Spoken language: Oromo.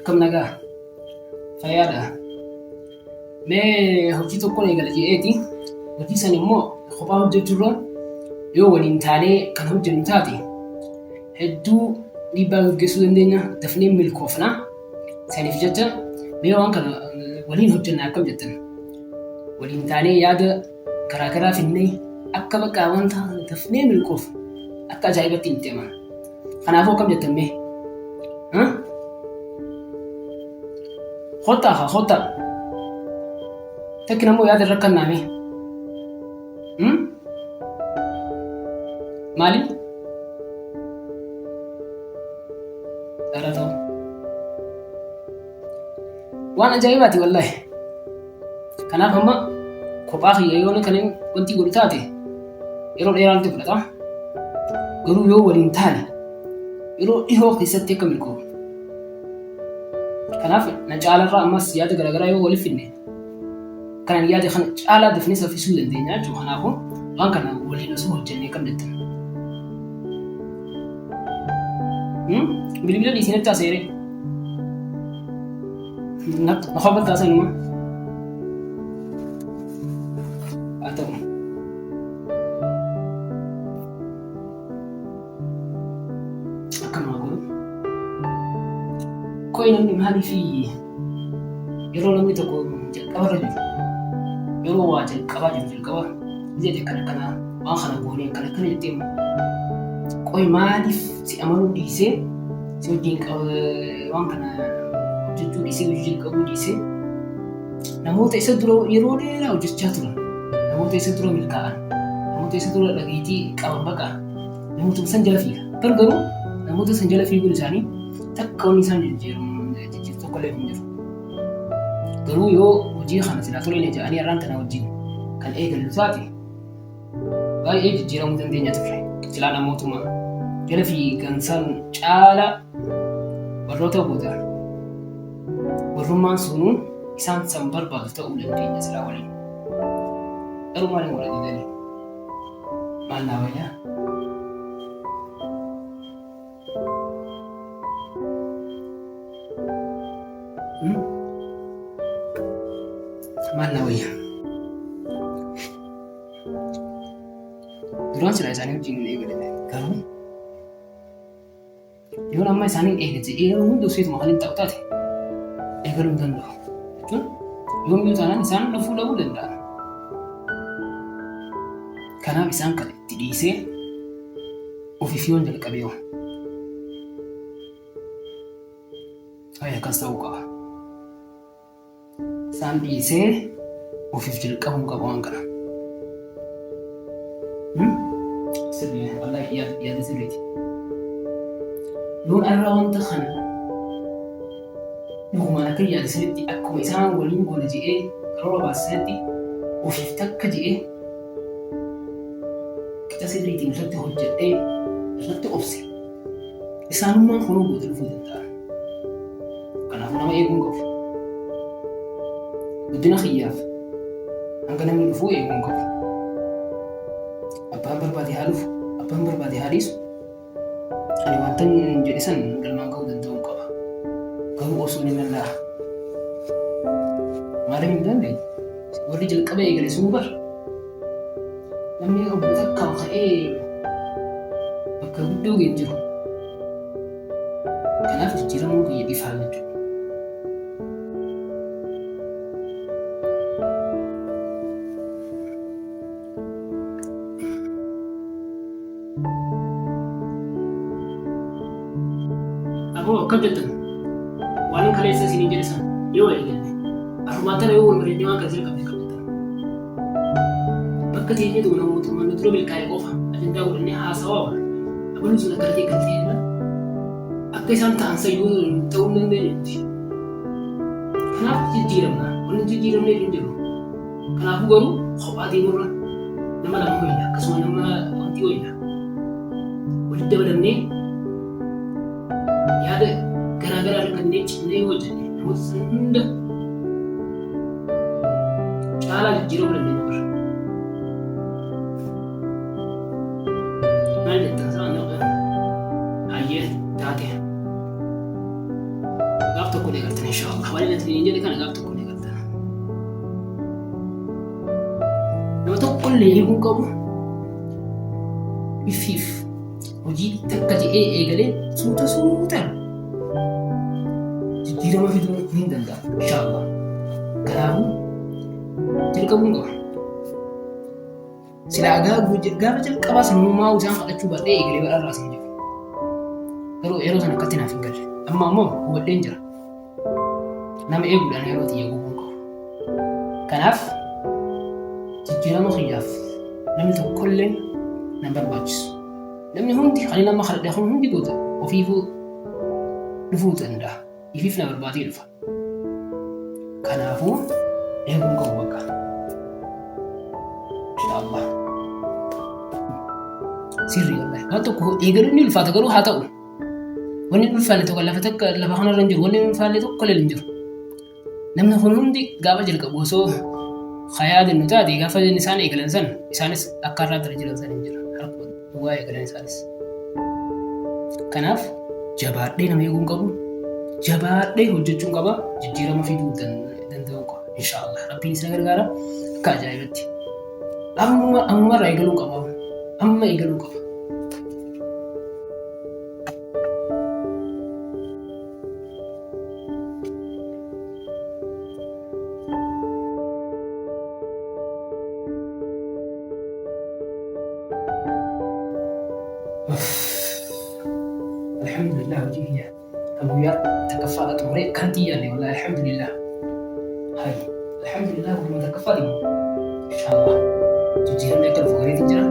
Akkam nagaa fayyaadha. Mee hojii tokko eegala jedheeti. Hojii san immoo kophaa hojjechuurra yoo waliin taanee kan hojjennu taate hedduu dhiibbaa gaggeessuu dandeenya. Dafnee milkoofna. Saniif jecha mee waan kana waliin hojjenna akkam jettan. Waliin taanee yaada garaagaraa finnee akka bakka wanta dafnee milkoof akka ajaa'ibatti hin deeman. Kanaafuu akkam jettan mee? Hota. Takki namoo yaada irra kan naame. Maali? Dhala ta'u. Waan ajaa'ibaati wallahi. Kanaaf amma kophaa kiyya yoo kan wanti godhu taate yeroo dheeraa nuti fudhata. Garuu yoo waliin taane yeroo dhihoo keessatti akka milkoofu. Kanaaf na caalarraa ammas yaada garaagaraa yoo waliif finne kan yaada kana caalaa dafnee saffisuu dandeenya jechuudha. Kanaafuu waan kana waliin osoo hojjennee kam jettan. Bilbila dhiisinatti haasa'ee na hobbat taasisan uma haa ta'u. Akkanuma godhu. Koyi namni maaliif yeroo namni tokko jalqabarra jiru yeroo waa jalqabaa jiru jalqaba jedhe kana waan kana goonee kana jettee koyi maaliif si amanuu dhiisee si wajjin waan kana hojjechuu dhiisee hojii jalqabuu dhiisee namoota isa dura yeroo dheeraa hojjechaa turan namoota isa dura milkaa'an namoota isa dura dhageettii qaban baqa namoota san jala fiiga garuu namoota san jala fiiguun isaanii takka wanni isaan jijjiiru tokko illee hin jiru. Garuu yoo hojii kana silaa tolee jedhanii har'aan tana wajjin kan eegallu taate baay'ee jijjiiramuu dandeenya ture. Silaa namootuma jala fiigan san caala warroota booda warrummaan sunuun isaan san barbaadu ta'uu dandeenya silaa waliin. Garuu maaliin wal ajajanii? Maal naa wayyaa? Maal naa wayyaa? Duraan silaa isaanii wajjin hin eegalle garuu yoon amma isaaniin eegate yeroo hundi useetuma kan hin ta'u taate eegaluu hin danda'u jechuun yoomuu taanaan isaan dhufuu dhabuu danda'a. Kanaaf isaan kan itti dhiisee ofiif yoon jalqabee yoo akkas ta'uu qaba. Isaan dhiisee ofiif jalqabuu qaba waan kana. Sirrii wallahi yaada sirriiti. Yoon irraa wanta kana dhugumaan akka yaada sirriitti akkuma isaan waliin goona jedhee karoora baasisanitti ofiif takka jedhee qixa sirriitiin irratti hojjedhee irratti obse isaanummaan kunuu goota dhufuu danda'a. Kanaafuu nama eeguun qabu. Guddina kiyyaaf hanga namni dhufuu eeguun qabu. Abbaan barbaade haa dhufu, abbaan barbaade haa dhiisu. Ani wanta jedhe san galmaan ga'uu danda'uu qaba. Garuu osoo ni danda'a. Maaliif hin dandeenye? Warri jalqaba eegale sun bara. Namni obbo takkaan ka'ee bakka guddoo ga'e jiru. Kanaaf jijjiiramuun kiyya ifaa jechuudha. Akkam jettan waan kaleessa isinii jedhe sana yoo eegalle armaatana yoo wal bareedee waan akkasii qabne kan jettan bakka teenyeetu namootummaan dura milkaa'ee qofa ajandaa godhannee haasawaa waan abaluu sun akka ta'e kan ta'edha akka isaan ta'an sayyuu ta'uu hin dandeenyetti. Kanaaf jijjiiramna wanni jijjiiramnee hin jiru. Kanaafuu garuu kophaa deemurra nama lama ho'ina akkasuma nama wanti ho'ina walitti dabalannee yaada garaagaraa argannee cimnee hojjenne namoota san hunda caalaa jijjiiramuu dandeenya bara. Maal jettan sana hayyee taate gaaf tokko ni galtan inshallah. Waan inni hin jedhe kana gaaf tokko ni galtan. Nama tokko illee eeguu qabu ifiif hojii takka jedhee eegalee suutaan jijjiirama fiduu ni danda'a inshallah. Kanaafuu jalqabuun qaba. Silaa gaafa jalqabaa sammummaa isaan fudhachuu baadhee eegalee badhaarraa isin jiru. Garuu yeroo sana akkatti naaf hin galle. Amma ammoo hubadheen jira. Nama eeguudhaan yeroo xiyya gubuun qabu. Kanaaf jijjiirama kiyyaaf namni tokkollee nan barbaachisu. Namni hundi kan nama kadhadhe kun hundi goota ofiifuu dhufuu danda'a. Ifiif na barbaadee dhufa. Kanaafuu eeguun qabu bakka. Inshallah. Sirrii wallahi. Waan tokko eegaluun ni ulfaata garuu haa ta'u. Wanni ulfaanne tokko lafa kanarra hin jiru. Wanni ulfaanne tokko illee hin jiru. Namni kun hundi gaafa jalqabu osoo hayyaadin nu taate gaafa isaan eegalan san isaanis akka irraa dara jiran san hin jiru. Waa eegalan isaanis. Kanaaf jabaadhee nama eeguun qabu. Jabaadhee hojjechuun qaba. Jijjiirama fiduu danda'uu qaba. Inshallah. Rabbiin isa gargaara. Akka ajaa'ibatti. Ammarraa eegaluu qaba. Amma eegaluu qaba. Alhamdulillah hojii guyyaa takkaffaa xumuree kan xiyyaanne wallahi alhamdulillah. Hai alhamdulillah guyyaa takkaffaa inshallah jijjiiramni akka dhufu gareetiin jira.